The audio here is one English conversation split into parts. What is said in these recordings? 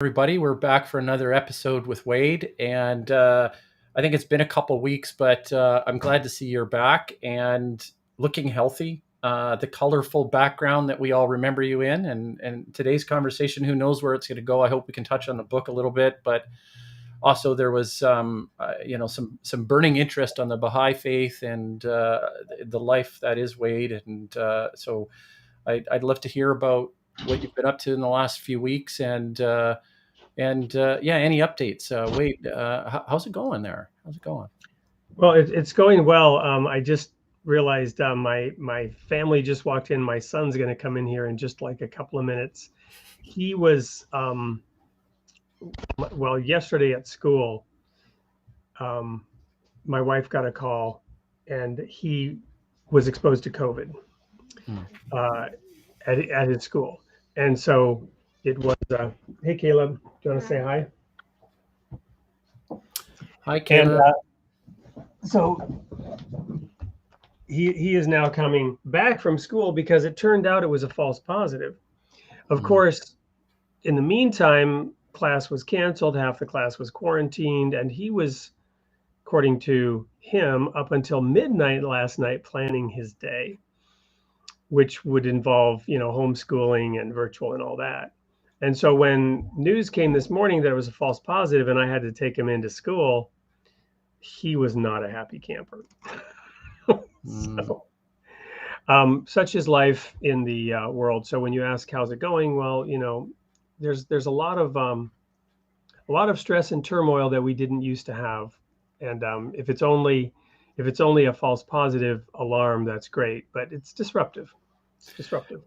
Everybody. We're back for another episode with Wade, and I think it's been a couple weeks, but I'm glad to see you're back and looking healthy. The colorful background that we all remember you in, and today's conversation, who knows where it's going to go. I hope we can touch on the book a little bit, but also there was some burning interest on the Baha'i faith and the life that is Wade, and so I'd love to hear about what you've been up to in the last few weeks, and any updates. Wade, how's it going there? How's it going? Well, it's going well. I just realized my family just walked in. My son's going to come in here in just like a couple of minutes. He was yesterday at school. My wife got a call, and he was exposed to COVID at his school, and so it was. Hey, Caleb, do you want to say hi? Hi, Caleb. So he is now coming back from school because it turned out it was a false positive. Of course, in the meantime, class was canceled, half the class was quarantined, and he was, according to him, up until midnight last night planning his day, which would involve, homeschooling and virtual and all that. And so when news came this morning that it was a false positive and I had to take him into school, he was not a happy camper. So, such is life in the world. So when you ask how's it going, well, there's a lot of stress and turmoil that we didn't used to have. And if it's only a false positive alarm, that's great. But it's disruptive. It's disruptive.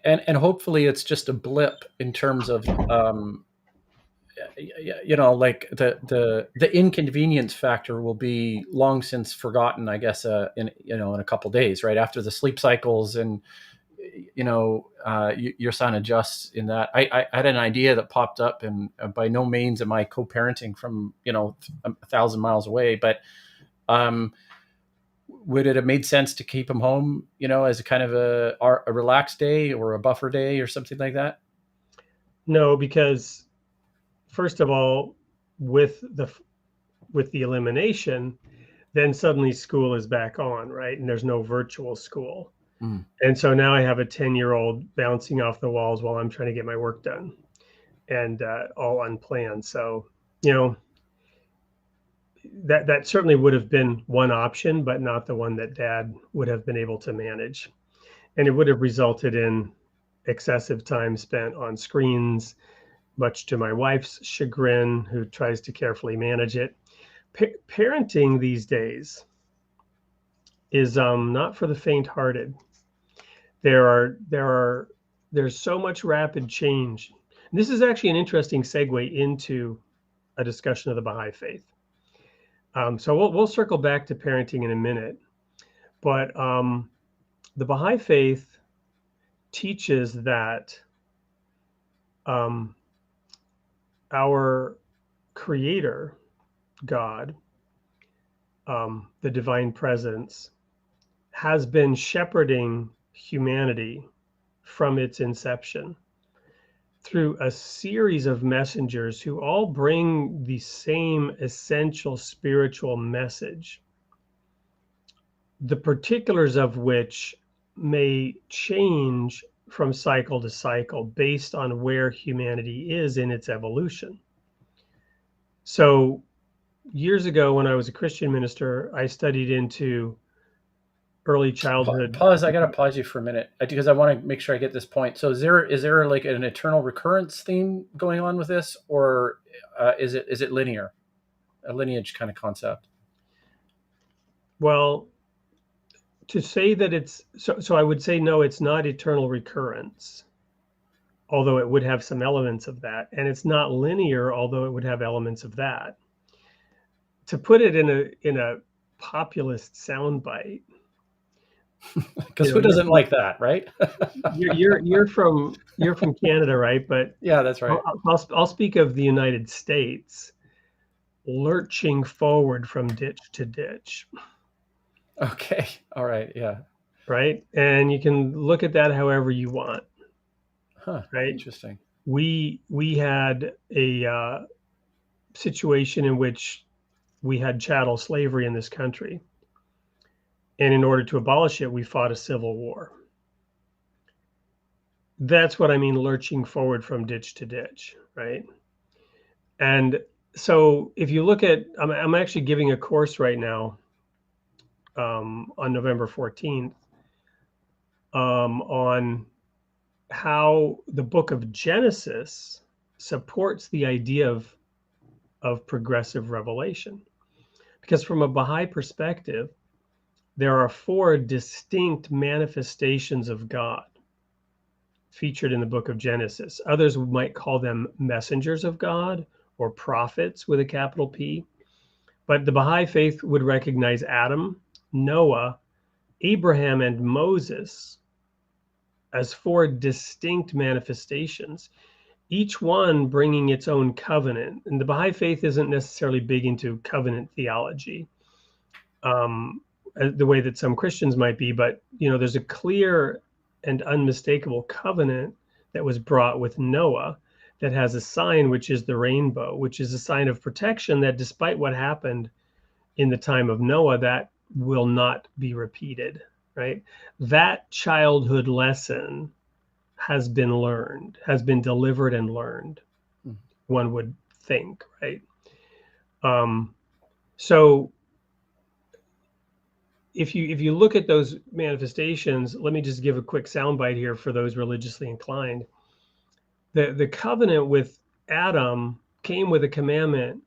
And hopefully it's just a blip in terms of like the inconvenience factor will be long since forgotten, I guess, in a couple of days, right after the sleep cycles, and your son adjusts in that. I had an idea that popped up, and by no means am I co-parenting from 1,000 miles away, but would it have made sense to keep him home, as a kind of a relaxed day or a buffer day or something like that? No, because first of all, with the elimination, then suddenly school is back on, right? And there's no virtual school. And so now I have a 10-year-old bouncing off the walls while I'm trying to get my work done, and all unplanned. So, that certainly would have been one option, but not the one that Dad would have been able to manage. And it would have resulted in excessive time spent on screens, much to my wife's chagrin, who tries to carefully manage it. Parenting these days is not for the faint-hearted. There's so much rapid change. And this is actually an interesting segue into a discussion of the Baha'i faith. So we'll circle back to parenting in a minute, but the Baha'i faith teaches that our Creator, God, the divine presence, has been shepherding humanity from its inception through a series of messengers who all bring the same essential spiritual message, the particulars of which may change from cycle to cycle based on where humanity is in its evolution. So years ago, when I was a Christian minister, I studied into early childhood. Pause. I got to pause you for a minute because I want to make sure I get this point. So is there like an eternal recurrence theme going on with this, or is it linear, a lineage kind of concept? Well, to say that it's so I would say no, it's not eternal recurrence, although it would have some elements of that, and it's not linear, although it would have elements of that. To put it in a populist soundbite, because who doesn't like that, right? you're from Canada, right? But yeah, that's right. I'll speak of the United States lurching forward from ditch to ditch. Okay. All right. Yeah. Right. And you can look at that however you want. Huh. Right. Interesting. we had a situation in which we had chattel slavery in this country. And in order to abolish it, we fought a civil war. That's what I mean, lurching forward from ditch to ditch, right? And so if you look at, I'm actually giving a course right now on November 14th on how the book of Genesis supports the idea of progressive revelation. Because from a Baha'i perspective, there are 4 distinct manifestations of God featured in the book of Genesis. Others might call them messengers of God or prophets with a capital P. But the Baha'i faith would recognize Adam, Noah, Abraham, and Moses as 4 distinct manifestations, each one bringing its own covenant. And the Baha'i faith isn't necessarily big into covenant theology, the way that some Christians might be, but there's a clear and unmistakable covenant that was brought with Noah that has a sign, which is the rainbow, which is a sign of protection that despite what happened in the time of Noah, that will not be repeated, right? That childhood lesson has been learned, has been delivered and learned, one would think, right? So if you look at those manifestations, let me just give a quick soundbite here for those religiously inclined. The covenant with Adam came with a commandment,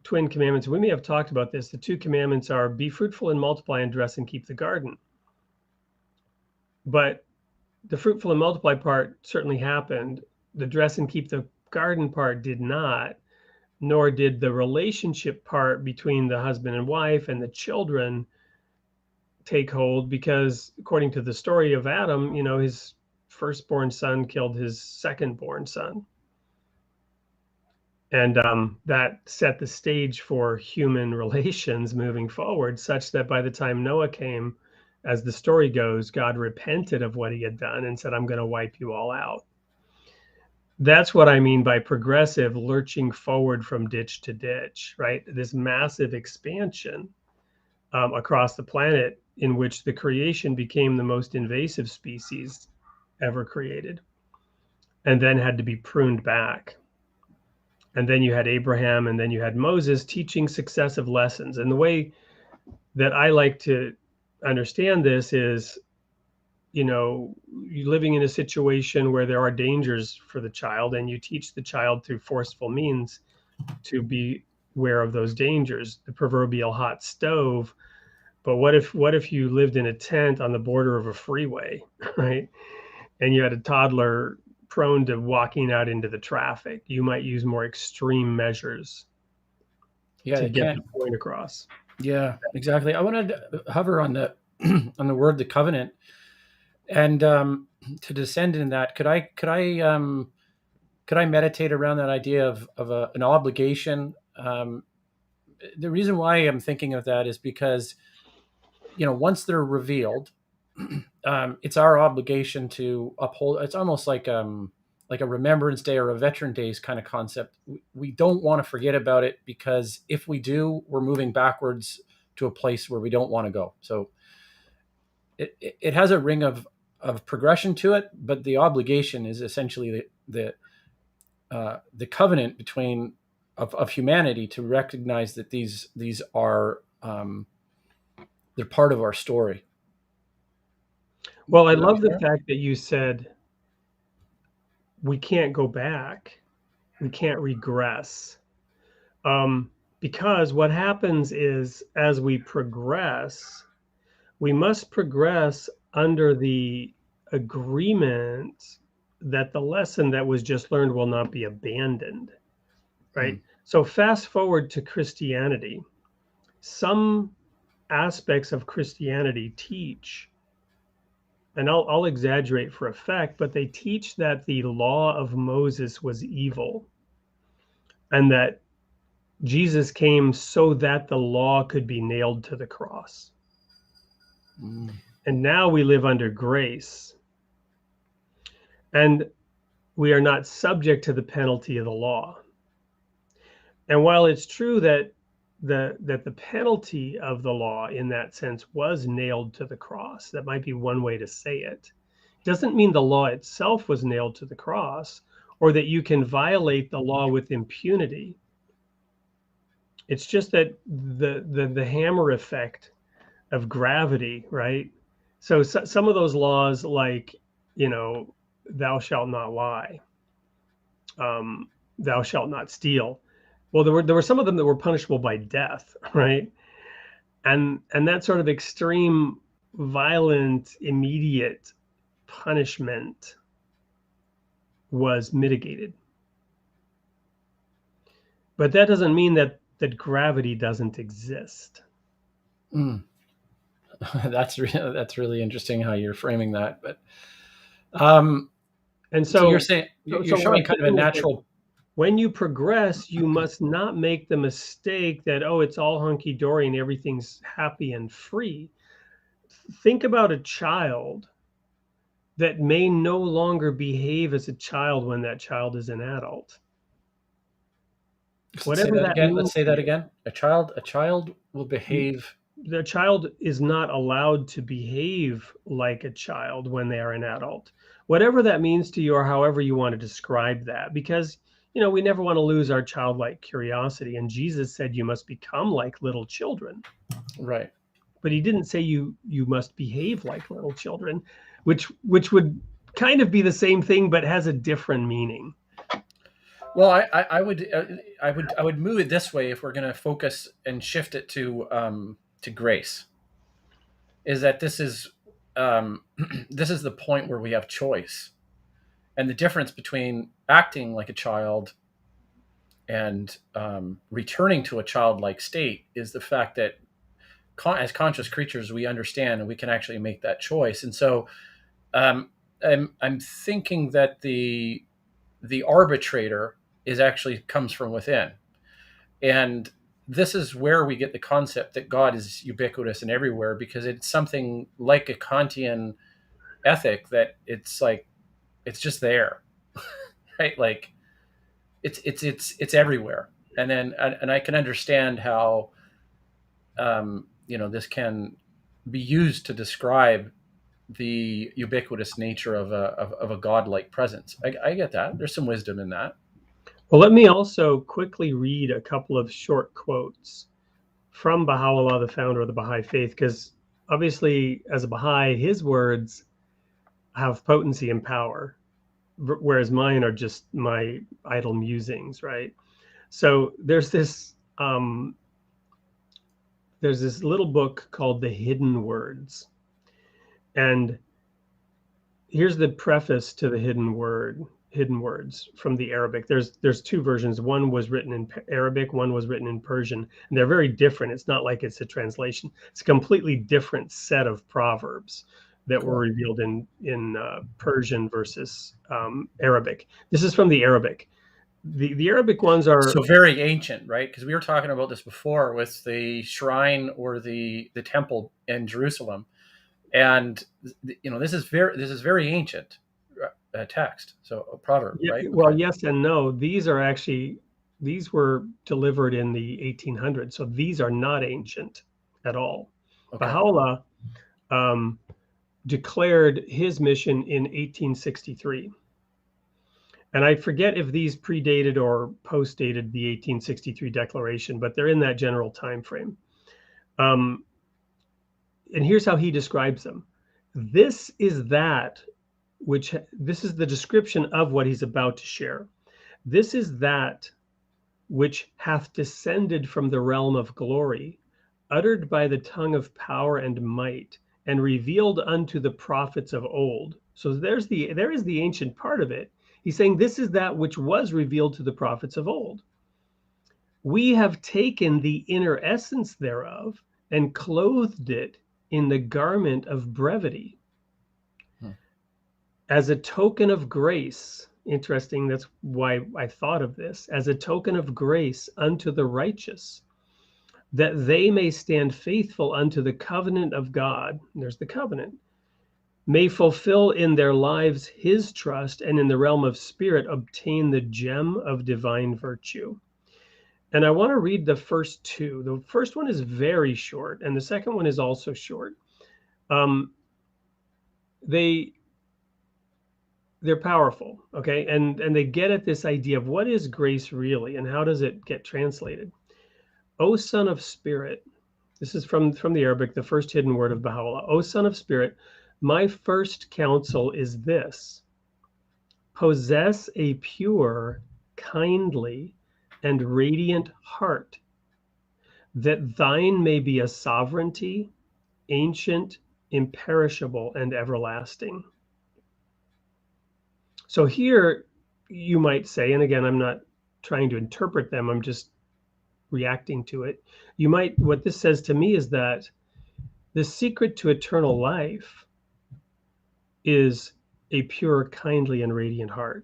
twin commandments. We may have talked about this. The 2 commandments are be fruitful and multiply and dress and keep the garden. But the fruitful and multiply part certainly happened. The dress and keep the garden part did not, nor did the relationship part between the husband and wife and the children take hold, because according to the story of Adam, his firstborn son killed his secondborn son. And that set the stage for human relations moving forward, such that by the time Noah came, as the story goes, God repented of what he had done and said, I'm going to wipe you all out. That's what I mean by progressive, lurching forward from ditch to ditch, right? This massive expansion across the planet in which the creation became the most invasive species ever created and then had to be pruned back. And then you had Abraham, and then you had Moses teaching successive lessons. And the way that I like to understand this is, you're living in a situation where there are dangers for the child, and you teach the child through forceful means to be aware of those dangers, the proverbial hot stove. But what if you lived in a tent on the border of a freeway, right? And you had a toddler prone to walking out into the traffic? You might use more extreme measures to get the point across. Yeah, exactly. I wanted to hover on the on the word, the covenant, and to descend in that. Could I meditate around that idea of an obligation? The reason why I'm thinking of that is because once they're revealed, it's our obligation to uphold. It's almost like a Remembrance Day or a Veteran Days kind of concept. We don't want to forget about it, because if we do, we're moving backwards to a place where we don't want to go. So it has a ring of progression to it, but the obligation is essentially the covenant between of humanity to recognize that these are they're part of our story. Well, I love the fact that you said we can't go back, we can't regress, because what happens is, as we progress, we must progress under the agreement that the lesson that was just learned will not be abandoned, right? So fast forward to Christianity. Some aspects of Christianity teach, and I'll exaggerate for effect, but they teach that the law of Moses was evil, and that Jesus came so that the law could be nailed to the cross. And now we live under grace. And we are not subject to the penalty of the law. And while it's true that the penalty of the law in that sense was nailed to the cross, that might be one way to say it, doesn't mean the law itself was nailed to the cross, or that you can violate the law with impunity. It's just that the hammer effect of gravity, right? So some of those laws, like, thou shalt not lie, thou shalt not steal. Well, there were some of them that were punishable by death, right? And that sort of extreme, violent, immediate punishment was mitigated. But that doesn't mean that gravity doesn't exist. Mm. That's really interesting how you're framing that. But and so you're saying you're showing kind of a natural. When you progress, you must not make the mistake that, oh, it's all hunky-dory and everything's happy and free. Think about a child that may no longer behave as a child when that child is an adult. Whatever that means. Let's say that again. A child will behave. The child is not allowed to behave like a child when they are an adult. Whatever that means to you, or however you want to describe that, because we never want to lose our childlike curiosity. And Jesus said you must become like little children. Right. But he didn't say you must behave like little children, which would kind of be the same thing, but has a different meaning. Well, I would move it this way if we're going to focus and shift it to grace. Is that this is the point where we have choice, and the difference between acting like a child and returning to a childlike state is the fact that as conscious creatures, we understand and we can actually make that choice. And so I'm thinking that the arbitrator comes from within. And this is where we get the concept that God is ubiquitous and everywhere, because it's something like a Kantian ethic that it's just there, right? Like it's everywhere. And then, and I can understand how, this can be used to describe the ubiquitous nature of a godlike presence. I get that. There's some wisdom in that. Well, let me also quickly read a couple of short quotes from Baha'u'llah, the founder of the Baha'i faith, because obviously, as a Baha'i, his words have potency and power, whereas mine are just my idle musings, right? So there's this little book called The Hidden Words. And here's the preface to the Hidden Words from the Arabic. There's two versions. One was written in Arabic, one was written in Persian, and they're very different. It's not like it's a translation. It's a completely different set of proverbs that were revealed in Persian versus Arabic. This is from the Arabic. The Arabic ones are so very ancient, right? Because we were talking about this before with the shrine or the temple in Jerusalem, and this is very ancient text. So a proverb, yeah, right? Well, yes and no. These were delivered in the 1800s, so these are not ancient at all. Okay. Baha'u'llah declared his mission in 1863. And I forget if these predated or postdated the 1863 declaration, but they're in that general time frame. And here's how he describes them. This is the description of what he's about to share. This is that which hath descended from the realm of glory, uttered by the tongue of power and might, and revealed unto the prophets of old. So there is the ancient part of it. He's saying this is that which was revealed to the prophets of old. We have taken the inner essence thereof and clothed it in the garment of brevity. As a token of grace. Interesting, that's why I thought of this. As a token of grace unto the righteous, that they may stand faithful unto the covenant of God. There's the covenant. may fulfill in their lives his trust, and in the realm of spirit obtain the gem of divine virtue. And I want to read the first two. The first one is very short, and the second one is also short. They're powerful, okay, and they get at this idea of what is grace really, and how does it get translated. O Son of Spirit, this is from the Arabic, the first hidden word of Baha'u'llah. O Son of Spirit, my first counsel is this: possess a pure, kindly, and radiant heart, that thine may be a sovereignty, ancient, imperishable, and everlasting. So here you might say, and again, I'm not trying to interpret them, I'm just reacting to it. What this says to me is that the secret to eternal life is a pure, kindly, and radiant heart.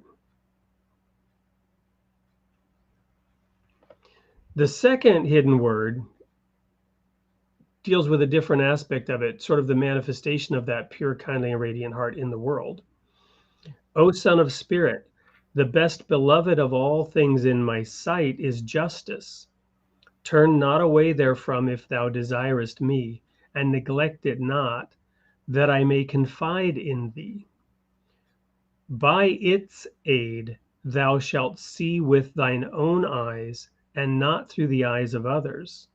The second hidden word deals with a different aspect of it, sort of the manifestation of that pure, kindly, and radiant heart in the world. O Son of Spirit, the best beloved of all things in my sight is justice. Turn not away therefrom if thou desirest me, and neglect it not, that I may confide in thee. By its aid thou shalt see with thine own eyes, and not through the eyes of others,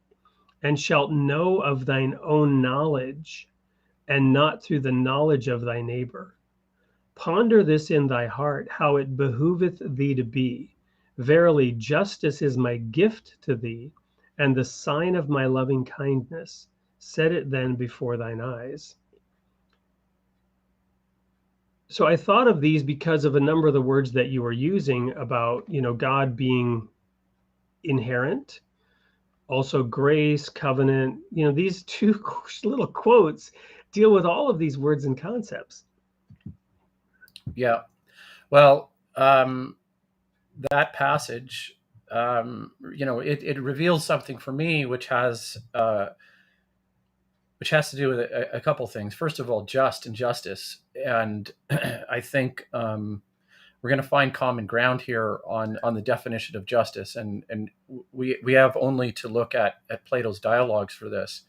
and shalt know of thine own knowledge, and not through the knowledge of thy neighbor. Ponder this in thy heart, how it behooveth thee to be. Verily, justice is my gift to thee, and the sign of my loving kindness. Set it then before thine eyes. So I thought of these because of a number of the words that you were using about, God being inherent, also grace, covenant. These two little quotes deal with all of these words and concepts. Yeah. Well, that passage, it reveals something for me, which has to do with a couple things. First of all, just and justice, and I think we're going to find common ground here on the definition of justice, and we have only to look at Plato's dialogues for this.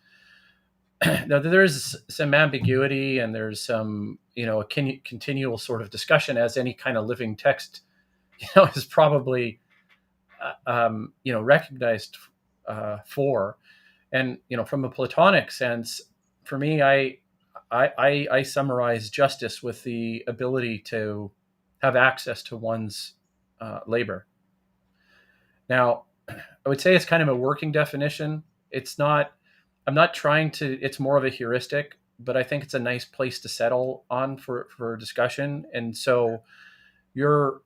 Now, there's some ambiguity, and there's some a continual sort of discussion, as any kind of living text is probably recognized for. And from a Platonic sense, for me, I summarize justice with the ability to have access to one's labor. Now, I would say it's kind of a working definition. I'm not trying to, it's more of a heuristic, but I think it's a nice place to settle on for discussion. And so your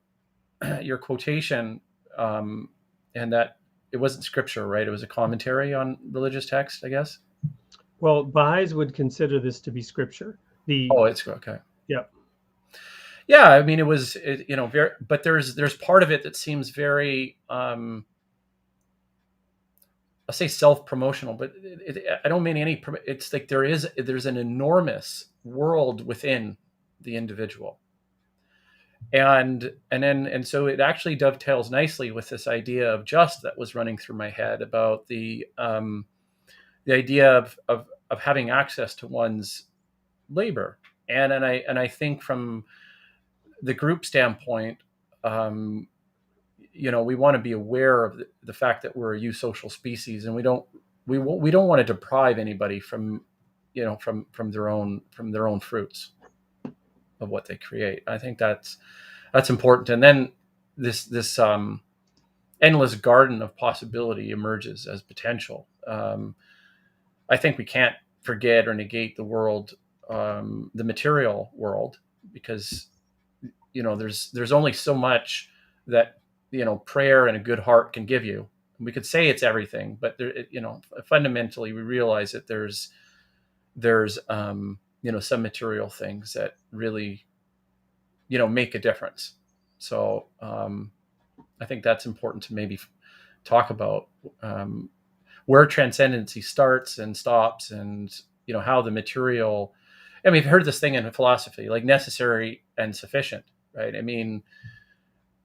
quotation, and that it wasn't scripture, right? It was a commentary on religious text, I guess. Well, Baha'is would consider this to be scripture. It's okay. Yeah. Yeah, I mean, it was, very, but there's part of it that seems very, I'll say self-promotional, but I don't mean any. It's like there's an enormous world within the individual, and so it actually dovetails nicely with this idea of just that was running through my head about the idea of having access to one's labor, and I think from the group standpoint, we want to be aware of the fact that we're a eusocial species, and we don't want to deprive anybody from their own fruits of what they create. I think that's important. And then this endless garden of possibility emerges as potential. I think we can't forget or negate the world, the material world, because there's only so much that prayer and a good heart can give you. We could say it's everything, but fundamentally we realize that there's some material things that really make a difference. So I think that's important to maybe talk about where transcendency starts and stops, and how the material, I mean, you've heard this thing in philosophy, like necessary and sufficient, right? I mean,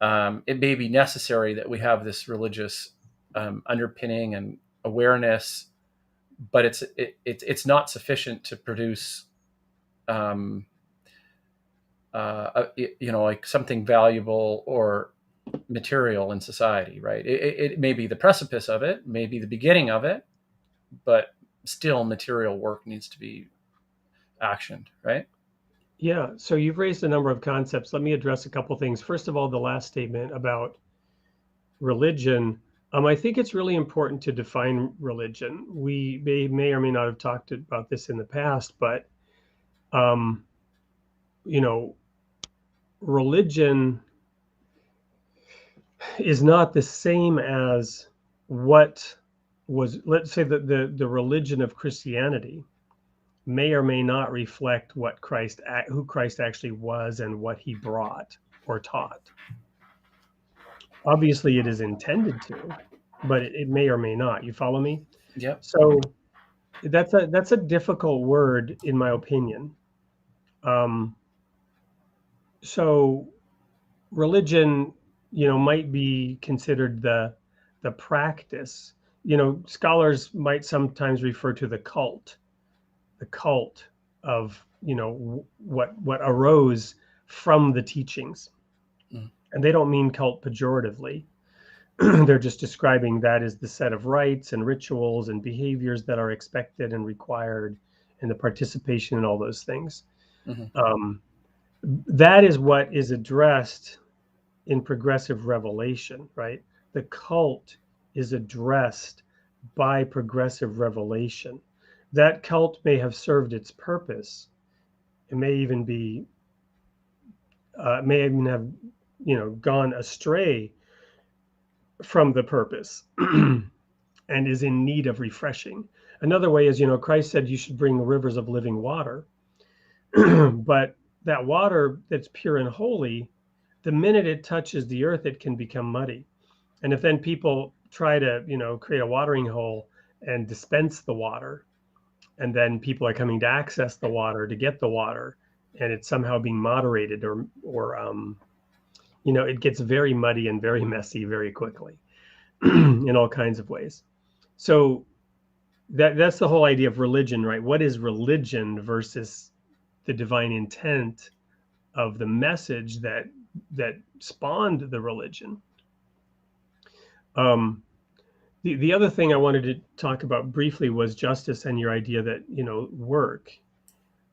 it may be necessary that we have this religious underpinning and awareness, but it's not sufficient to produce, um, like something valuable or material in society, right? It may be the precipice of it, maybe the beginning of it, but still material work needs to be actioned, right? Yeah. So you've raised a number of concepts. Let me address a couple things. First of all, the last statement about religion. I think it's really important to define religion. We may or may not have talked about this in the past, but um, you know, religion is not the same as what was, let's say that the religion of Christianity may or may not reflect what who Christ actually was and what he brought or taught. Obviously it is intended to, but it may or may not. You follow me? Yep. So that's a difficult word in my opinion. Um, so religion, might be considered the practice. Scholars might sometimes refer to the cult of what arose from the teachings, Mm. and they don't mean cult pejoratively. They're just describing that as the set of rites and rituals and behaviors that are expected and required, and the participation in all those things. Mm-hmm. That is what is addressed in progressive revelation, right? The cult is addressed by progressive revelation. That cult may have served its purpose. It may even have, gone astray from the purpose and is in need of refreshing. Another way is, Christ said you should bring rivers of living water, but that water that's pure and holy, the minute it touches the earth, it can become muddy. And if then people try to, create a watering hole and dispense the water, and then people are coming to access the water to get the water, and it's somehow being moderated or it gets very muddy and very messy very quickly in all kinds of ways. So that's the whole idea of religion, right? What is religion versus the divine intent of the message that spawned the religion? The other thing I wanted to talk about briefly was justice and your idea that, work.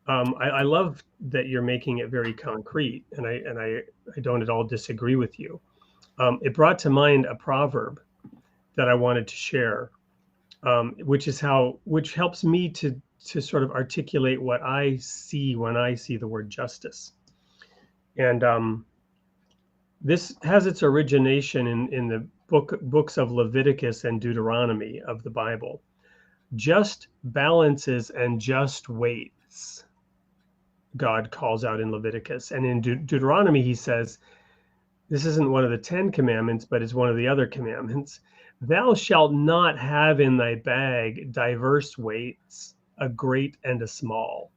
I love that you're making it very concrete, and I don't at all disagree with you. It brought to mind a proverb that I wanted to share, which helps me to sort of articulate what I see when I see the word justice. And this has its origination in the books of Leviticus and Deuteronomy of the Bible. Just balances and just weights, God calls out in Leviticus. And in Deuteronomy, he says, this isn't one of the 10 commandments, but it's one of the other commandments. Thou shalt not have in thy bag diverse weights, a great and a small.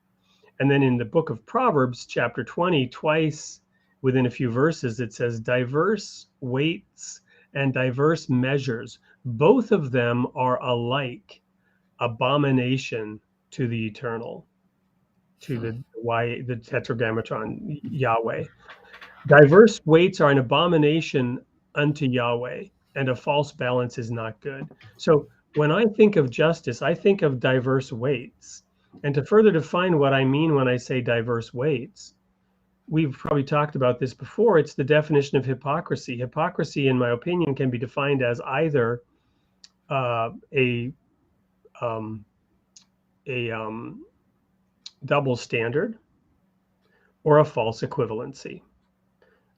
And then in the book of Proverbs, chapter 20, twice within a few verses, it says diverse weights and diverse measures. Both of them are alike abomination to the eternal, to the tetragrammaton Yahweh. Diverse weights are an abomination unto Yahweh, and a false balance is not good. So when I think of justice, I think of diverse weights. And to further define what I mean when I say diverse weights, we've probably talked about this before. It's the definition of hypocrisy. Hypocrisy, in my opinion, can be defined as either a double standard or a false equivalency,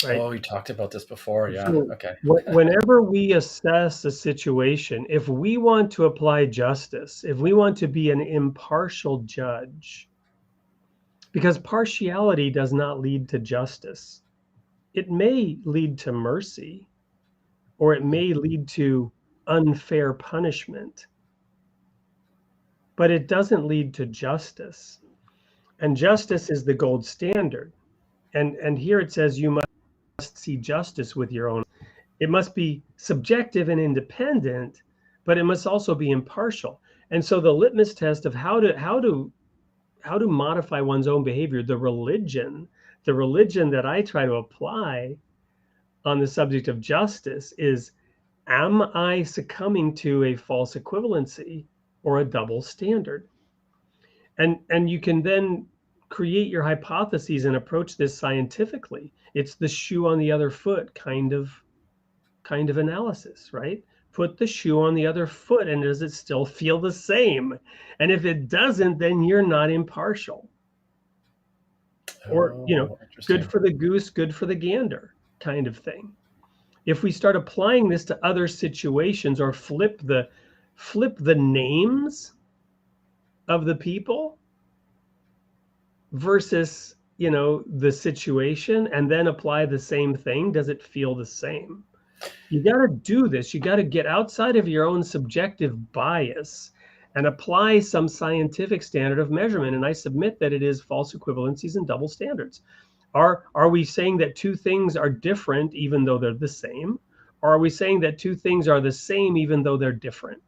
right? Oh, we talked about this before. Yeah. So Okay. whenever we assess a situation, if we want to apply justice, if we want to be an impartial judge, because partiality does not lead to justice, it may lead to mercy, or it may lead to unfair punishment, but it doesn't lead to justice. And justice is the gold standard. And here it says you must see justice with your own. It must be subjective and independent, but it must also be impartial. And so the litmus test of how to modify one's own behavior, the religion that I try to apply on the subject of justice is, am I succumbing to a false equivalency or a double standard? And you can then create your hypotheses and approach this scientifically. It's the shoe on the other foot kind of analysis, right? Put the shoe on the other foot, and does it still feel the same? And if it doesn't, then you're not impartial. Or, Oh, good interesting. for the goose, good for the gander kind of thing. If we start applying this to other situations, or flip the names of the people versus, the situation, and then apply the same thing, does it feel the same? You got to do this. You got to get outside of your own subjective bias and apply some scientific standard of measurement. And I submit that it is false equivalencies and double standards. Are we saying that two things are different even though they're the same? Or are we saying that two things are the same even though they're different?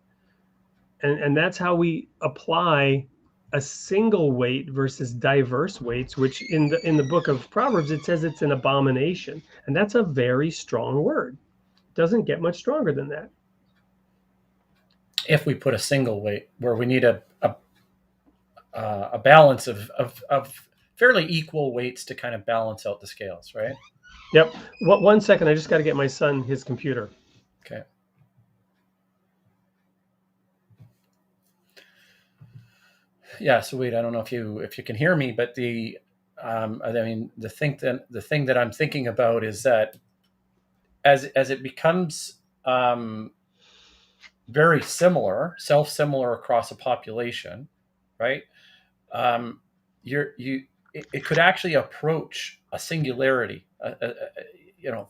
And that's how we apply a single weight versus diverse weights, which in the book of Proverbs, it says it's an abomination. And that's a very strong word. Doesn't get much stronger than that. If we put a single weight where we need a balance of fairly equal weights to kind of balance out the scales, right? Yep. One second, I just got to get my son his computer. Okay. Yeah. So wait, I don't know if you can hear me, but I mean the thing that I'm thinking about is that as it becomes very similar, self-similar across a population, right? Um, it could actually approach a singularity.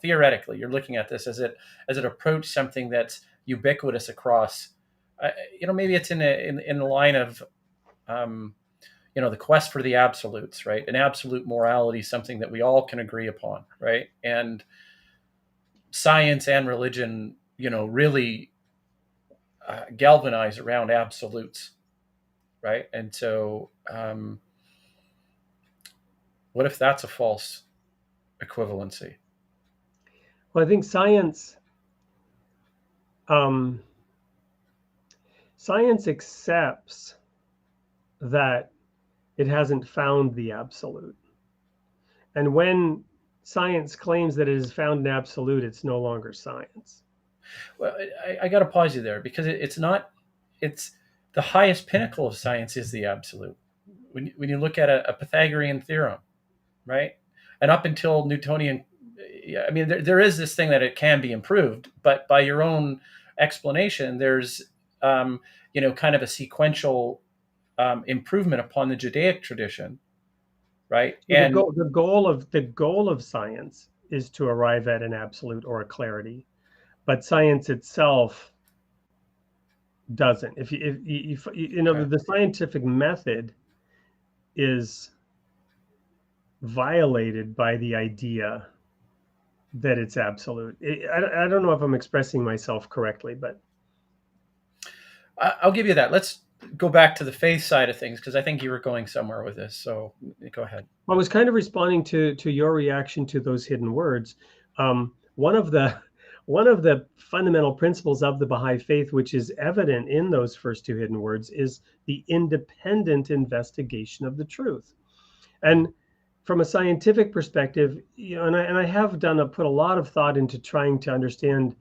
Theoretically, you're looking at this as it approached something that's ubiquitous across. Maybe it's in the line of the quest for the absolutes, right? An absolute morality, something that we all can agree upon, right? And science and religion, really galvanize around absolutes, right? And so, what if that's a false equivalency? Well, I think science accepts that it hasn't found the absolute. And when science claims that it has found an absolute, it's no longer science. Well, I got to pause you there because it's not. It's the highest pinnacle of science is the absolute. When you look at a Pythagorean theorem, right, and up until Newtonian, I mean, there is this thing that it can be improved, but by your own explanation, there's kind of a sequential improvement upon the Judaic tradition, right? The And goal, the goal of science is to arrive at an absolute or a clarity, but science itself doesn't. If okay. the scientific method is violated by the idea that it's absolute. I don't know if I'm expressing myself correctly, but I'll give you that. Let's go back to the faith side of things because I think you were going somewhere with this. So go ahead. I was kind of responding to your reaction to those hidden words. One of the fundamental principles of the Baha'i faith, which is evident in those first two hidden words, is the independent investigation of the truth. And from a scientific perspective, and I have put a lot of thought into trying to understand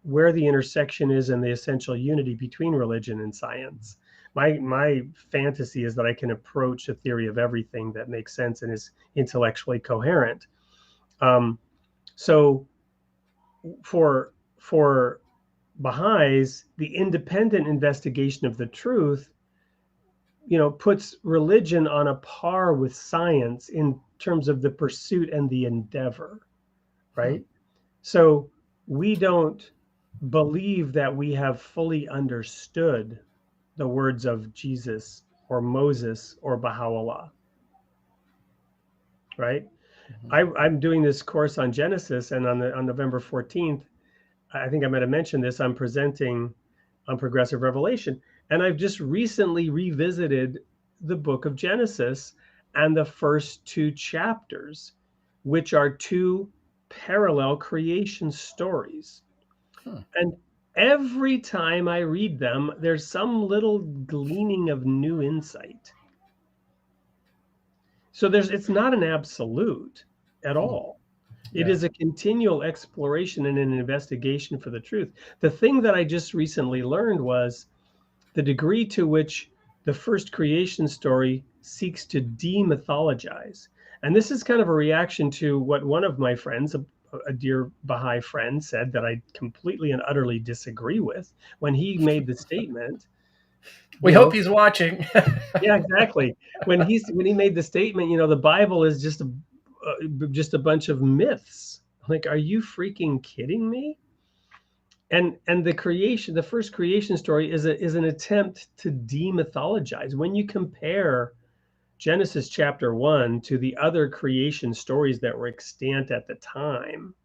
where the intersection is and the essential unity between religion and science. My fantasy is that I can approach a theory of everything that makes sense and is intellectually coherent. So for Baha'is, the independent investigation of the truth, puts religion on a par with science in terms of the pursuit and the endeavor, Hmm. right? So we don't believe that we have fully understood the words of Jesus or Moses or Baha'u'llah. right? Mhm. I'm doing this course on Genesis, and on November 14th, I think I might have mentioned this. I'm presenting on progressive revelation, and I've just recently revisited the book of Genesis and the first two chapters, which are two parallel creation stories. Hmm. And every time I read them, there's some little gleaning of new insight. So it's not an absolute at Hmm. all. It Yeah. is a continual exploration and an investigation for the truth. The thing that I just recently learned was the degree to which the first creation story seeks to demythologize. And this is kind of a reaction to what one of my friends, a dear Baha'i friend, said that I completely and utterly disagree with when he made the statement, We you hope know, he's watching. yeah, exactly. When he made the statement, the Bible is just a bunch of myths. Like, are you freaking kidding me? And the first creation story is an attempt to demythologize. When you compare Genesis chapter 1 to the other creation stories that were extant at the time,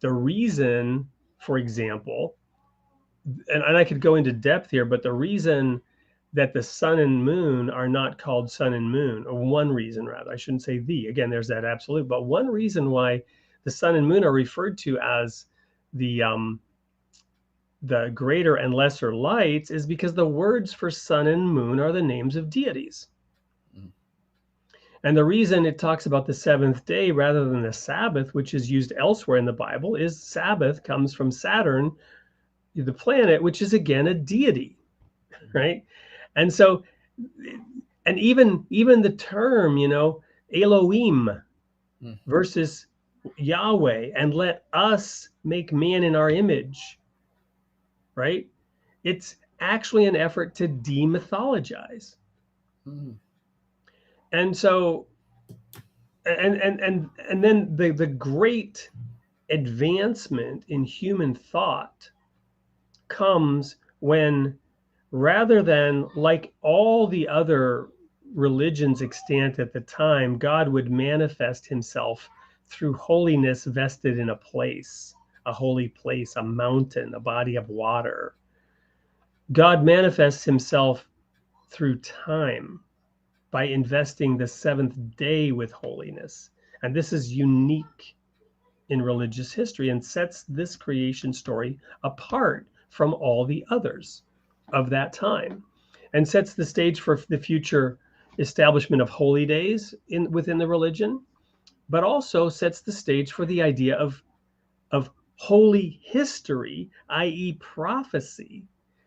the reason, for example, and I could go into depth here, but the reason that the sun and moon are not called sun and moon, or one reason rather, I shouldn't say again, there's that absolute, but one reason why the sun and moon are referred to as the greater and lesser lights is because the words for sun and moon are the names of deities. Mm. And the reason it talks about the seventh day rather than the Sabbath, which is used elsewhere in the Bible, is Sabbath comes from Saturn, the planet, which is again a deity, right? And so, and even the term, Elohim Mm. versus Yahweh, and let us make man in our image, right? It's actually an effort to demythologize. Mm. And so, and then the great advancement in human thought comes when, rather than like all the other religions extant at the time, God would manifest himself through holiness vested in a holy place, a mountain, a body of water. God manifests himself through time by investing the seventh day with holiness. And this is unique in religious history and sets this creation story apart from all the others of that time, and sets the stage for the future establishment of holy days within the religion, but also sets the stage for the idea of holy history, i.e., prophecy,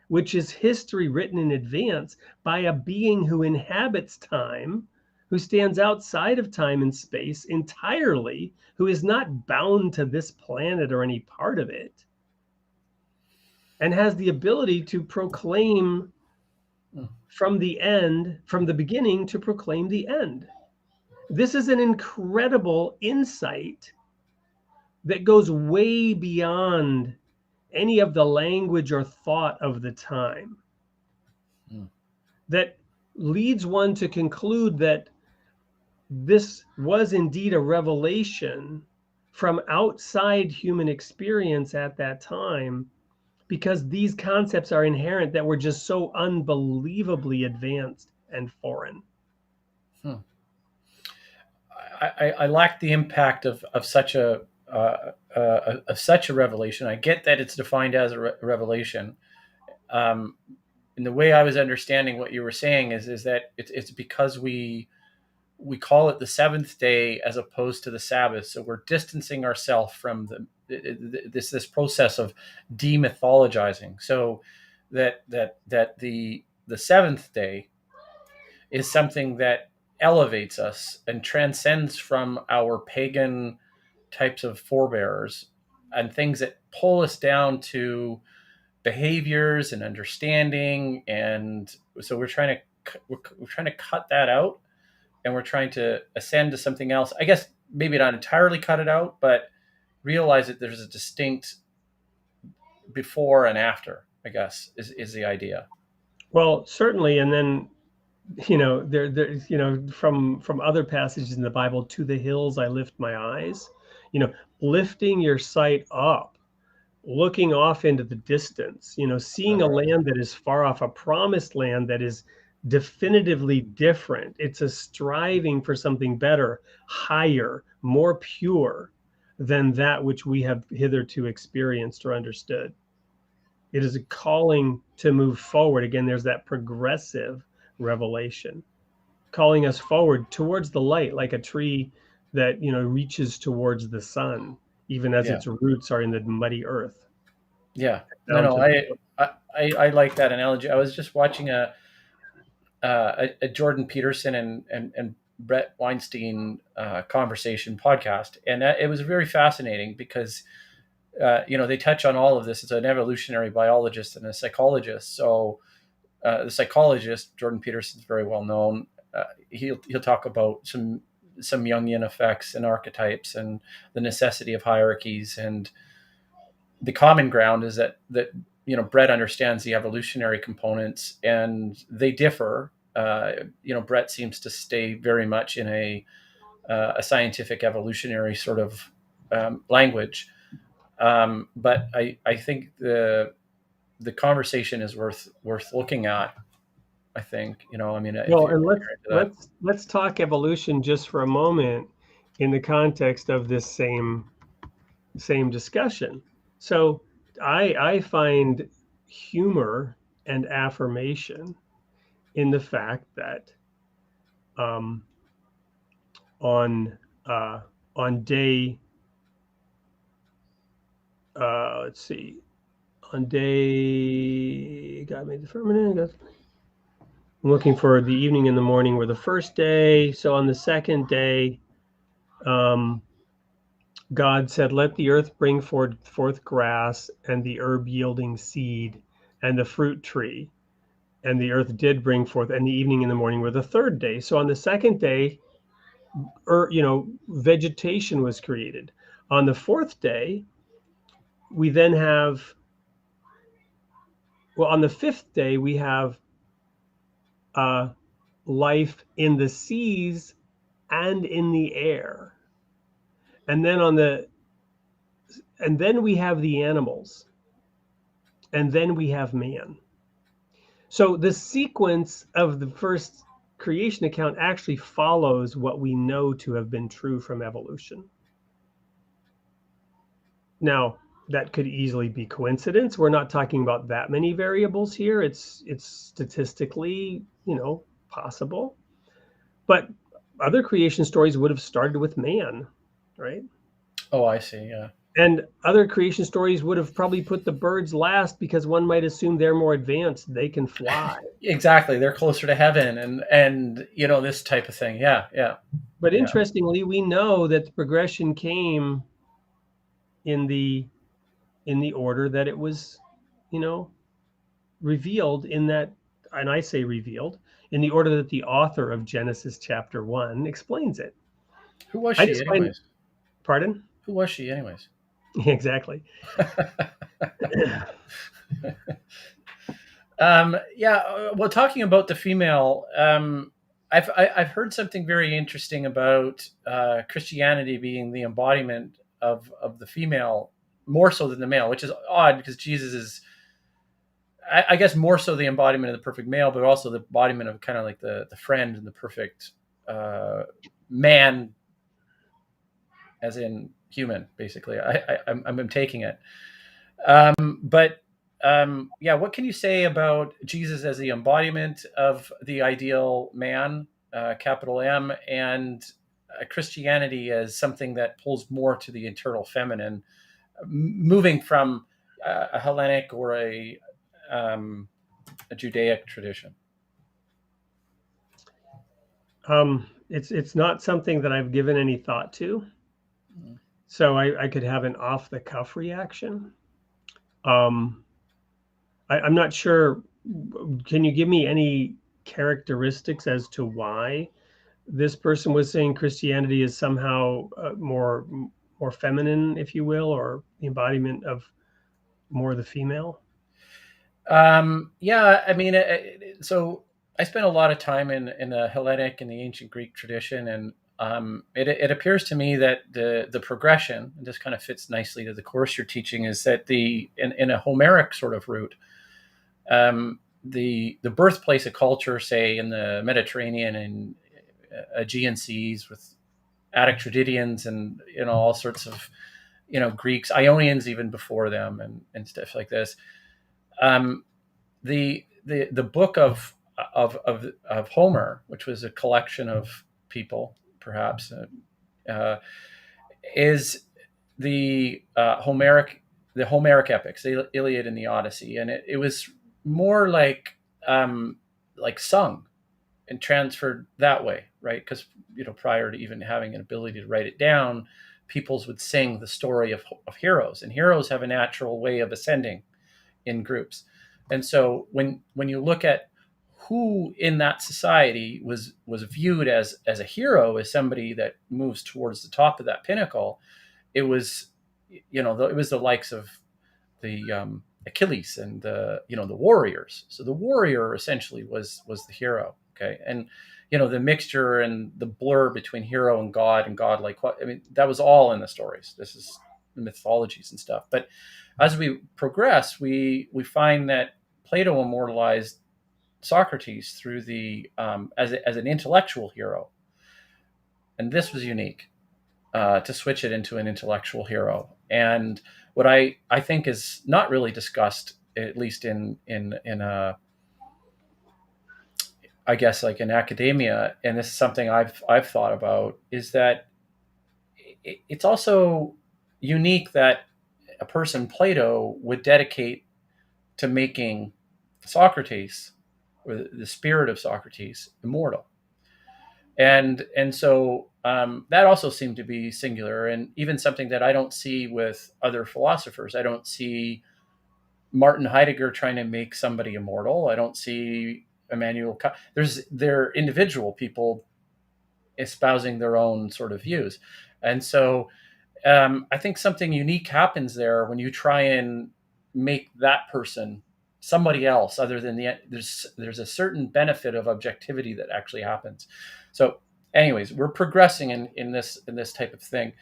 which is history written in advance by a being who inhabits time, who stands outside of time and space entirely, who is not bound to this planet or any part of it, and has the ability to proclaim Mm. from the beginning to proclaim the end. This is an incredible insight that goes way beyond any of the language or thought of the time, Mm. that leads one to conclude that this was indeed a revelation from outside human experience at that time, because these concepts are inherent that were just so unbelievably advanced and foreign. Hmm. I lack the impact of such of such a revelation. I get that it's defined as a revelation. Um, and the way I was understanding what you were saying is that it's because we call it the seventh day as opposed to the Sabbath. So we're distancing ourselves from this process of demythologizing. So that the seventh day is something that elevates us and transcends from our pagan types of forebears and things that pull us down to behaviors and understanding. And so we're trying to cut that out, and we're trying to ascend to something else. I guess maybe not entirely cut it out, but realize that there's a distinct before and after, I guess, is the idea. Well, certainly. And then from other passages in the Bible, to the hills I lift my eyes, lifting your sight up, looking off into the distance, seeing a land that is far off, a promised land that is definitively different. It's a striving for something better, higher, more pure than that which we have hitherto experienced or understood. It is a calling to move forward. Again, there's that progressive revelation, calling us forward towards the light, like a tree that reaches towards the sun, even as Yeah. its roots are in the muddy earth. Yeah. No, Down no, to the I like that analogy. I was just watching a Jordan Peterson and Brett Weinstein conversation podcast, and it was very fascinating because they touch on all of this. It's an evolutionary biologist and a psychologist. So the psychologist Jordan Peterson is very well known. He'll talk about some Jungian effects and archetypes and the necessity of hierarchies, and the common ground is that Brett understands the evolutionary components and they differ. Brett seems to stay very much in a scientific evolutionary sort of language, but I think the conversation is worth looking at. I think if well, you're and let's into that. let's talk evolution just for a moment in the context of this same discussion. So I find humor and affirmation in the fact that um, on on day let's see, on day, God made the firmament. I'm looking for the evening and the morning were the first day. So on the second day, um, God said, "Let the earth bring forth grass, and the herb yielding seed, and the fruit tree." And the earth did bring forth, and the evening and the morning were the third day. So on the second day, vegetation was created. On the fourth day, we then have, well, on the fifth day, we have uh, life in the seas and in the air. And then we have the animals, and then we have man. So the sequence of the first creation account actually follows what we know to have been true from evolution. Now, that could easily be coincidence. We're not talking about that many variables here. It's statistically, possible. But other creation stories would have started with man, right? Oh, I see. Yeah. And other creation stories would have probably put the birds last because one might assume they're more advanced. They can fly. Exactly. They're closer to heaven, and this type of thing. Yeah. Yeah. But Yeah. interestingly, we know that the progression came in the order that it was, revealed in that, and I say revealed, in the order that the author of Genesis chapter 1 explains it. Who was I she, just find, anyways? pardon? Who was she, anyways? Exactly. Yeah. Well, talking about the female, I've heard something very interesting about Christianity being the embodiment of the female more so than the male, which is odd because Jesus is, I guess, more so the embodiment of the perfect male, but also the embodiment of kind of like the friend and the perfect man, as in human, basically. I'm taking it. But yeah, what can you say about Jesus as the embodiment of the ideal man, capital M, and Christianity as something that pulls more to the internal feminine, moving from a Hellenic or a Judaic tradition? It's not something that I've given any thought to, so I could have an off the cuff reaction. I'm not sure. Can you give me any characteristics as to why this person was saying Christianity is somehow more feminine, if you will, or the embodiment of more the female? Yeah, I mean, so I spent a lot of time in the Hellenic and the ancient Greek tradition, and it appears to me that the progression, and this kind of fits nicely to the course you're teaching, is that in a Homeric sort of route, the birthplace of culture, say in the Mediterranean and Aegean seas with Attic Tragedians and all sorts of Greeks, Ionians even before them, and stuff like this. The book of Homer, which was a collection of people, perhaps, is the Homeric epics, the Iliad and the Odyssey, and it was more like sung and transferred that way, right? Because prior to even having an ability to write it down, peoples would sing the story of heroes, and heroes have a natural way of ascending in groups. And so when you look at who in that society was viewed as a hero, as somebody that moves towards the top of that pinnacle, it was it was the likes of the Achilles and the warriors. So the warrior essentially was the hero. Okay, and the mixture and the blur between hero and godlike. I mean, that was all in the stories. This is the mythologies and stuff. But as we progress, we find that Plato immortalized Socrates through the as an intellectual hero, and this was unique to switch it into an intellectual hero. And what I think is not really discussed, at least in a, I guess, like in academia, and this is something I've thought about, is that it's also unique that a person Plato would dedicate to making Socrates, or the spirit of Socrates, immortal. And so that also seemed to be singular, and even something that I don't see with other philosophers. I don't see Martin Heidegger trying to make somebody immortal. I don't see Immanuel Kant. They're individual people espousing their own sort of views. And so I think something unique happens there when you try and make that person somebody else other than there's a certain benefit of objectivity that actually happens. So anyways, we're progressing in this type of thing.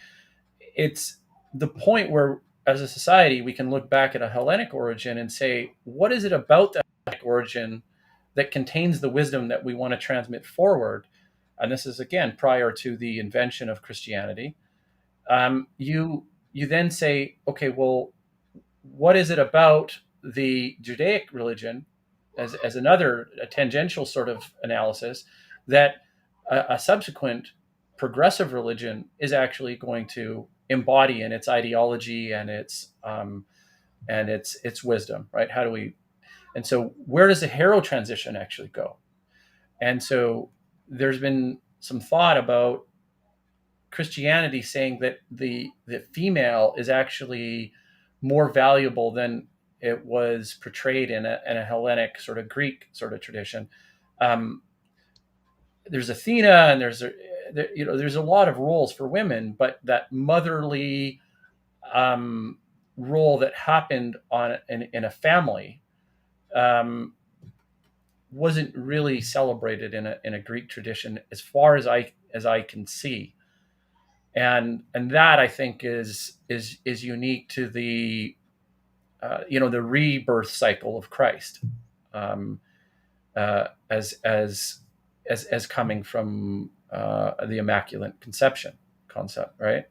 It's the point where as a society we can look back at a Hellenic origin and say, what is it about that Hellenic origin that contains the wisdom that we want to transmit forward? And this is again prior to the invention of Christianity. You then say, okay, well, what is it about the Judaic religion, as another tangential sort of analysis, that a subsequent progressive religion is actually going to embody in its ideology and its wisdom, right? How do we? And so, where does the hero transition actually go? And so, there's been some thought about Christianity saying that the female is actually more valuable than it was portrayed in a Hellenic sort of Greek sort of tradition. There's Athena, and there's a lot of roles for women, but that motherly role that happened in a family wasn't really celebrated in a Greek tradition, as far as I can see. And that I think is unique to the the rebirth cycle of Christ, as coming from the Immaculate Conception concept, right?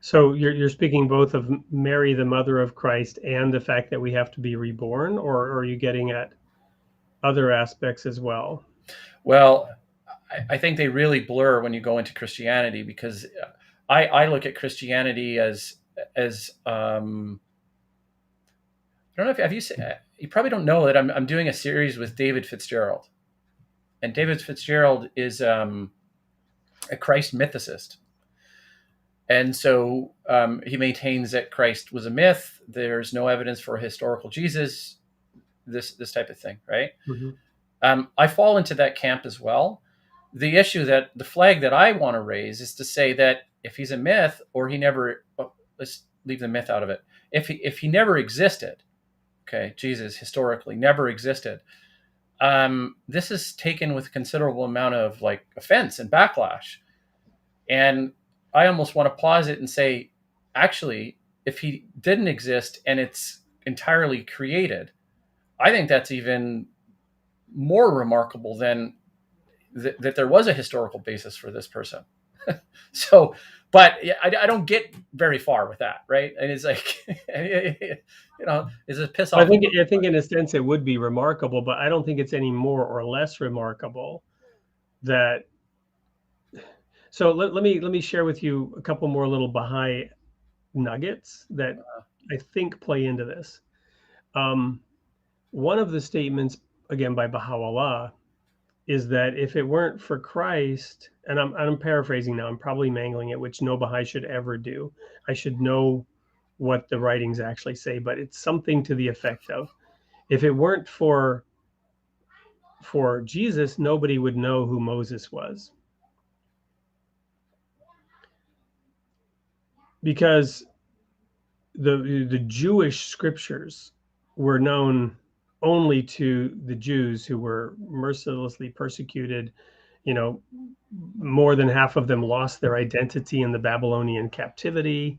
So you're speaking both of Mary, the mother of Christ, and the fact that we have to be reborn, or are you getting at other aspects as well? Well, I think they really blur when you go into Christianity, because I look at Christianity as I don't know if have you you probably don't know that I'm doing a series with David Fitzgerald, and David Fitzgerald is a Christ mythicist, and so he maintains that Christ was a myth. There's no evidence for a historical Jesus. This type of thing, right? Mm-hmm. I fall into that camp as well. The flag that I want to raise is to say that if he's a myth, or he never, let's leave the myth out of it. If he never existed, okay, Jesus historically never existed, this is taken with considerable amount of like offense and backlash. And I almost want to pause it and say, actually, if he didn't exist and it's entirely created, I think that's even more remarkable than that there was a historical basis for this person. So, but I don't get very far with that, right? And it's like, is it piss I off? think in a sense it would be remarkable, but I don't think it's any more or less remarkable that. So let me share with you a couple more little Baha'i nuggets that I think play into this. One of the statements, again by Baha'u'llah, is that if it weren't for Christ, and I'm paraphrasing now, I'm probably mangling it, which no Baha'i should ever do. I should know what the writings actually say, but it's something to the effect of, if it weren't for Jesus, nobody would know who Moses was. Because the Jewish scriptures were known only to the Jews, who were mercilessly persecuted. More than half of them lost their identity in the Babylonian captivity,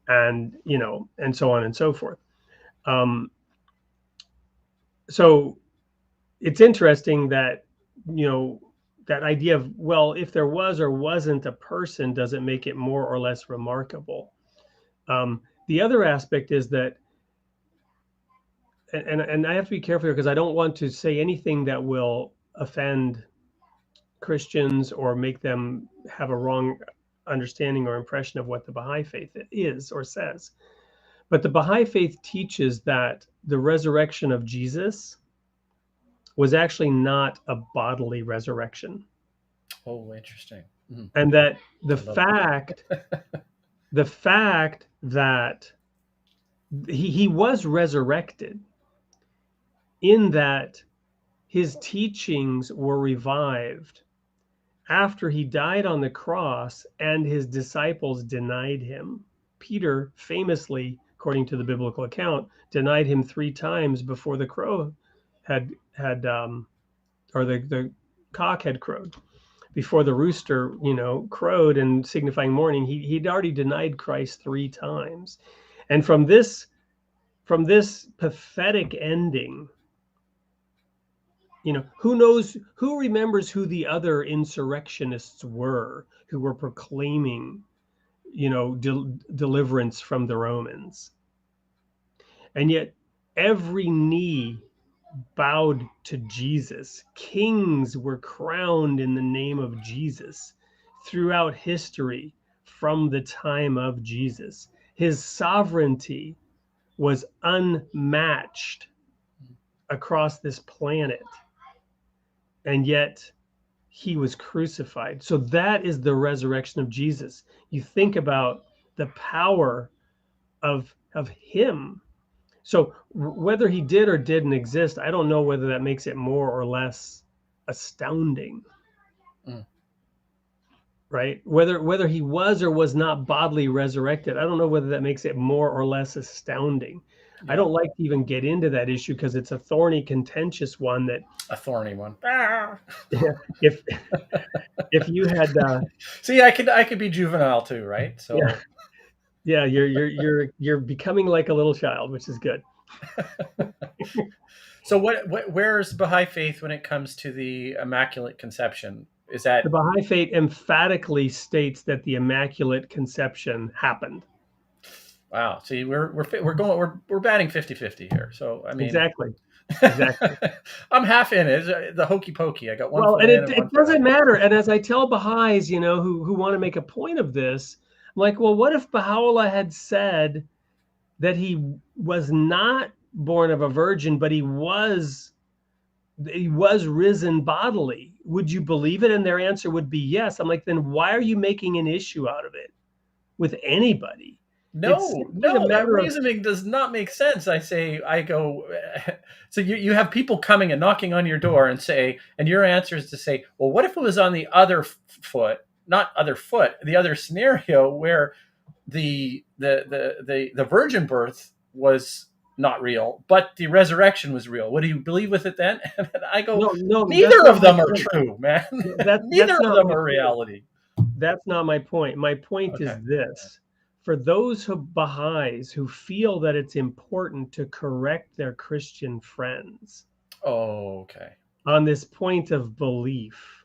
and and so on and so forth. So it's interesting that that idea of, well, if there was or wasn't a person, doesn't make it more or less remarkable. The other aspect is that, and I have to be careful here because I don't want to say anything that will offend Christians or make them have a wrong understanding or impression of what the Baha'i faith is or says. But the Baha'i faith teaches that the resurrection of Jesus was actually not a bodily resurrection. Oh, interesting. Mm-hmm. And that the fact that he was resurrected, in that his teachings were revived after he died on the cross and his disciples denied him. Peter famously, according to the biblical account, denied him 3 times before the crow had or the cock had crowed. Before the rooster, crowed and signifying morning, he'd already denied Christ 3 times. And from this pathetic ending, who remembers who the other insurrectionists were who were proclaiming, deliverance from the Romans. And yet every knee bowed to Jesus. Kings were crowned in the name of Jesus throughout history from the time of Jesus. His sovereignty was unmatched across this planet, and yet he was crucified. So that is the resurrection of Jesus. You think about the power of him. So whether he did or didn't exist, I don't know whether that makes it more or less astounding. Right? Whether he was or was not bodily resurrected, I don't know whether that makes it more or less astounding. Yeah. I don't like to even get into that issue because it's a thorny, contentious one. A thorny one. Yeah. If you had see, I could be juvenile too, right? So yeah, you're becoming like a little child, which is good. So where's Baha'i faith when it comes to the Immaculate Conception? Is that the Baha'i faith emphatically states that the Immaculate Conception happened? Wow. See, we're batting 50-50 here. So I mean, exactly. I'm half in it. The hokey pokey. I got one. Well, and it doesn't matter. And as I tell Baha'is, who want to make a point of this, I'm like, well, what if Baha'u'llah had said that he was not born of a virgin, but he was risen bodily? Would you believe it? And their answer would be yes. I'm like, then why are you making an issue out of it with anybody? No, that reasoning does not make sense. I go, so you have people coming and knocking on your door and your answer is to say, well, what if it was on the other foot, not other foot, the other scenario where the virgin birth was not real, but the resurrection was real. What do you believe with it then? And I go, No, that's neither not of my them are point. true, man. That's Neither of not them my are point. reality. That's not my point. My point Okay. is this. For those Baha'is who feel that it's important to correct their Christian friends Oh, okay. on this point of belief,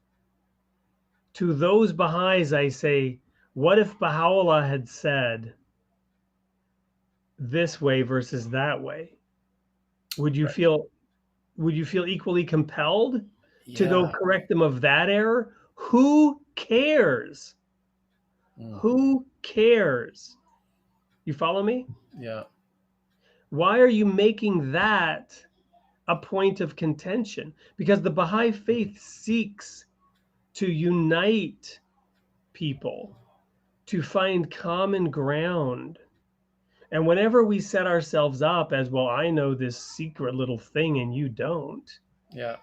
to those Baha'is I say, what if Baha'u'llah had said this way versus that way? Would you Right. feel equally compelled to go Yeah. correct them of that error? Who cares? Mm, Who cares? You follow me? yeah. Why are you making that a point of contention? Because the Baha'i faith seeks to unite people, to find common ground. And whenever we set ourselves up as, well, I know this secret little thing and you don't, Yeah.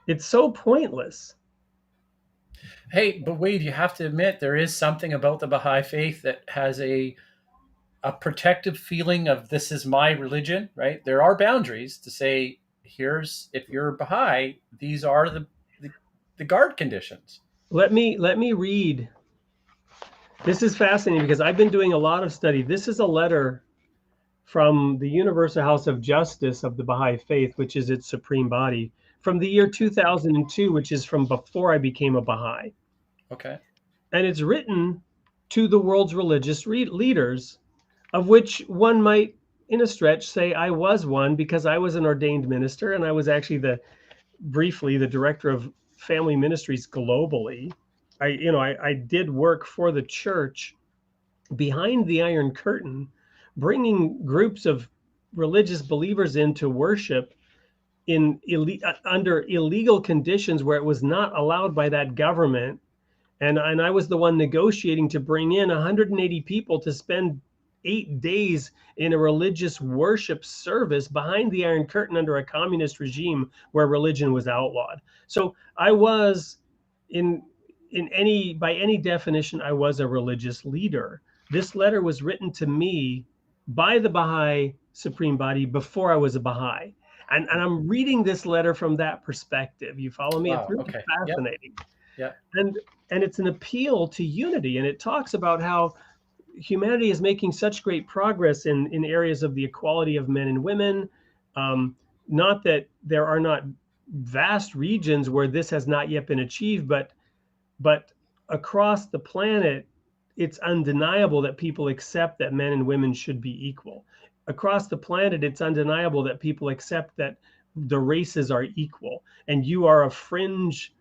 it's so pointless. Hey, but Wade, you have to admit there is something about the Baha'i faith that has a protective feeling of this is my religion, right? There are boundaries to say, here's if you're Baha'i, these are the guard conditions. Let me read. This is fascinating because I've been doing a lot of study. This is a letter from the Universal House of Justice of the Baha'i Faith, which is its supreme body, from the year 2002, which is from before I became a Baha'i. Okay. And it's written to the world's religious leaders, of which one might, in a stretch, say I was one because I was an ordained minister and I was actually briefly the director of family ministries globally. I did work for the church behind the Iron Curtain, bringing groups of religious believers into worship under illegal conditions where it was not allowed by that government. And I was the one negotiating to bring in 180 people to spend 8 days in a religious worship service behind the Iron Curtain under a communist regime where religion was outlawed. So I was in by any definition, I was a religious leader. This letter was written to me by the Baha'i Supreme Body before I was a Baha'i. And I'm reading this letter from that perspective. You follow me? It's Wow. really Okay. Yep. fascinating. Yep. And it's an appeal to unity. And it talks about how humanity is making such great progress in areas of the equality of men and women. Not that there are not vast regions where this has not yet been achieved, but across the planet, it's undeniable that people accept that men and women should be equal. Across the planet, it's undeniable that people accept that the races are equal. And you are a fringe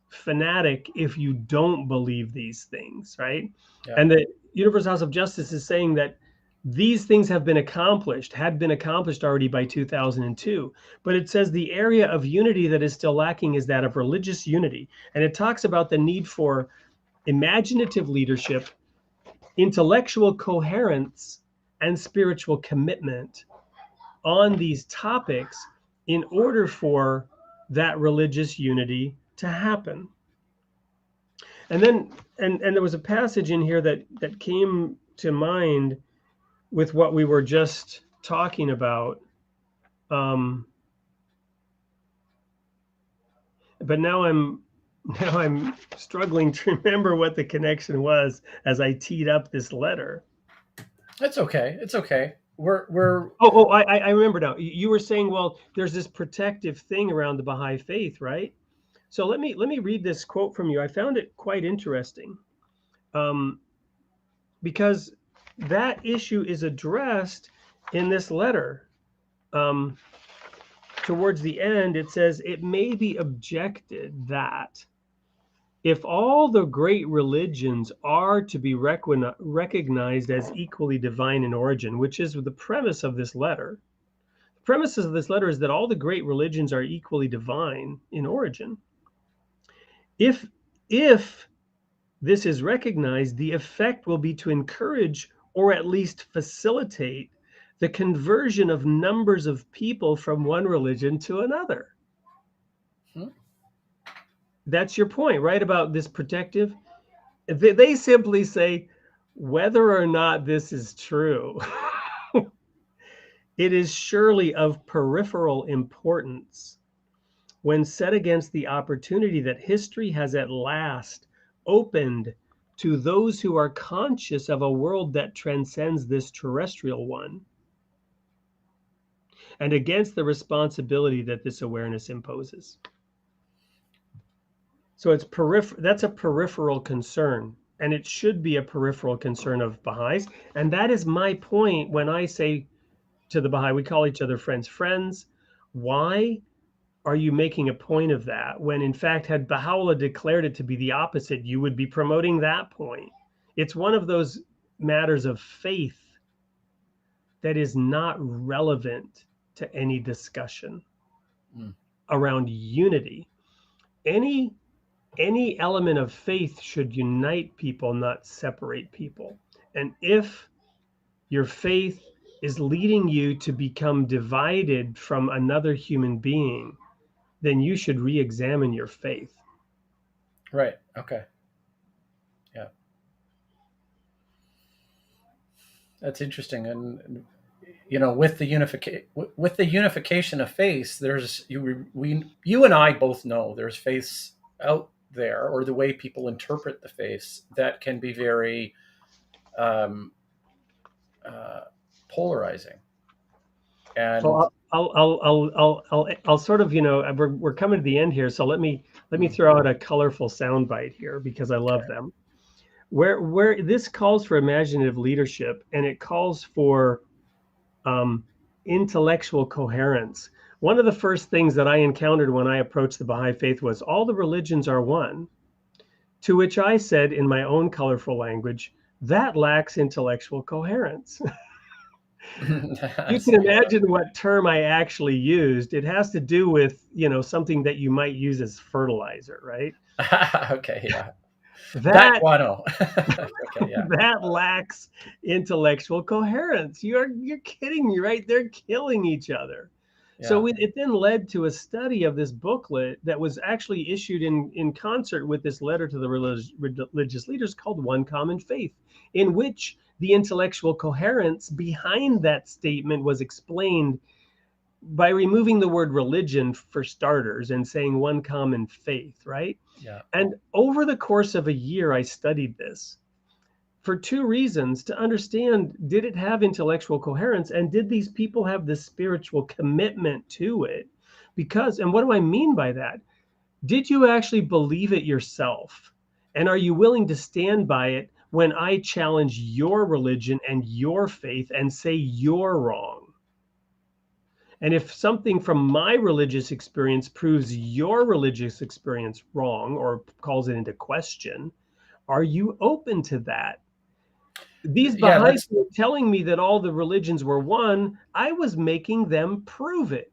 fanatic if you don't believe these things, right? Yeah. And the Universal House of Justice is saying that these things had been accomplished already by 2002. But it says the area of unity that is still lacking is that of religious unity. And it talks about the need for imaginative leadership, intellectual coherence, and spiritual commitment on these topics in order for that religious unity to happen. And then and there was a passage in here that came to mind with what we were just talking about. But now I'm struggling to remember what the connection was as I teed up this letter. It's okay. It's okay. We're I remember now. You were saying, well, there's this protective thing around the Baha'i faith, right? So let me read this quote from you. I found it quite interesting, because that issue is addressed in this letter. Towards the end, it says, it may be objected that if all the great religions are to be recognized as equally divine in origin, which is the premise of this letter, the premise of this letter is that all the great religions are equally divine in origin. If this is recognized, the effect will be to encourage or at least facilitate the conversion of numbers of people from one religion to another. That's your point, right? About this protective. They simply say, whether or not this is true, It is surely of peripheral importance when set against the opportunity that history has at last opened to those who are conscious of a world that transcends this terrestrial one, and against the responsibility that this awareness imposes. So that's a peripheral concern, and it should be a peripheral concern of Baha'is. And that is my point when I say to the Baha'i, we call each other friends. Why are you making a point of that when, in fact, had Baha'u'llah declared it to be the opposite, you would be promoting that point? It's one of those matters of faith that is not relevant to any discussion around unity. Any element of faith should unite people, not separate people. And if your faith is leading you to become divided from another human being, then you should re-examine your faith. Right. Okay. Yeah. That's interesting. And with the unification of faiths, there's you and I both know there's faiths out there, or the way people interpret the faiths, that can be very polarizing. And so I'll sort of, we're coming to the end here, so let me throw out a colorful soundbite here because I love them. Where this calls for imaginative leadership, and it calls for intellectual coherence. One of the first things that I encountered when I approached the Baha'i faith was all the religions are one. To which I said in my own colorful language, that lacks intellectual coherence. You can imagine what term I actually used. It has to do with, something that you might use as fertilizer, right? Okay, yeah. That okay, yeah. That lacks intellectual coherence. You're kidding me, right? They're killing each other. Yeah. So it then led to a study of this booklet that was actually issued in concert with this letter to the religious leaders called One Common Faith, in which the intellectual coherence behind that statement was explained by removing the word religion for starters and saying one common faith, right? Yeah. And over the course of a year, I studied this for two reasons: to understand, did it have intellectual coherence, and did these people have the spiritual commitment to it? Because, and what do I mean by that? Did you actually believe it yourself? And are you willing to stand by it when I challenge your religion and your faith and say you're wrong? And if something from my religious experience proves your religious experience wrong or calls it into question, are you open to that? These Baha'is were telling me that all the religions were one. I was making them prove it.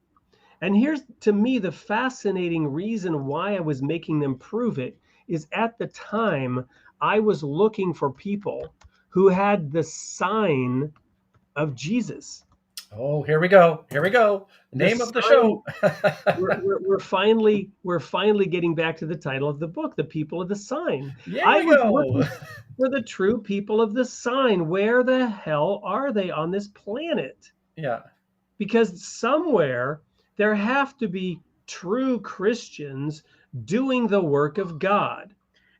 And here's, to me, the fascinating reason why I was making them prove it is at the time I was looking for people who had the sign of Jesus. Oh, here we go. Name of the show. we're finally getting back to the title of the book, The People of the Sign. I was looking for the true people of the sign. Where the hell are they on this planet? Yeah. Because somewhere there have to be true Christians doing the work of God.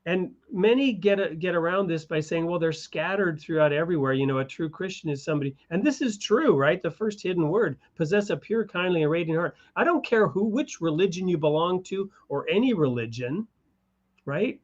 And many get around this by saying, well, they're scattered throughout everywhere. A true Christian is somebody, and this is true, right? The first hidden word, possess a pure, kindly, and radiant heart. I don't care which religion you belong to or any religion, right?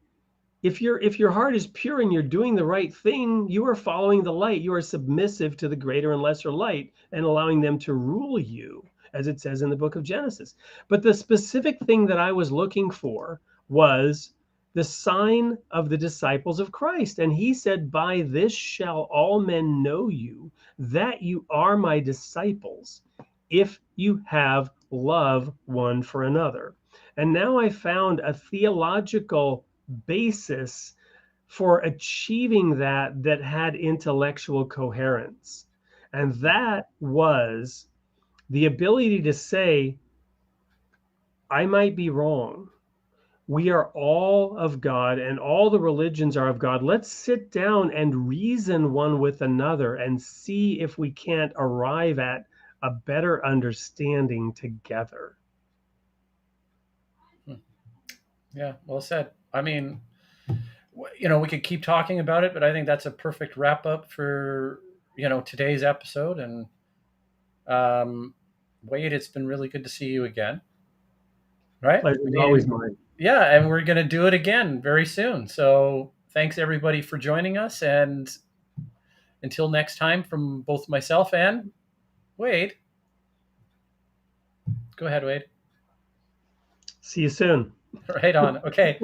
If your heart is pure and you're doing the right thing, you are following the light. You are submissive to the greater and lesser light and allowing them to rule you, as it says in the book of Genesis. But the specific thing that I was looking for was the sign of the disciples of Christ. And he said, by this shall all men know you, that you are my disciples, if you have love one for another. And now I found a theological basis for achieving that had intellectual coherence. And that was the ability to say, I might be wrong. We are all of God and all the religions are of God. Let's sit down and reason one with another and see if we can't arrive at a better understanding together. Yeah, well said. I mean, we could keep talking about it, but I think that's a perfect wrap up for, today's episode. And Wade, it's been really good to see you again. Right? Pleasure is always mine. Yeah, and we're going to do it again very soon. So thanks everybody for joining us. And until next time, from both myself and Wade. Go ahead, Wade. See you soon. Right on. Okay.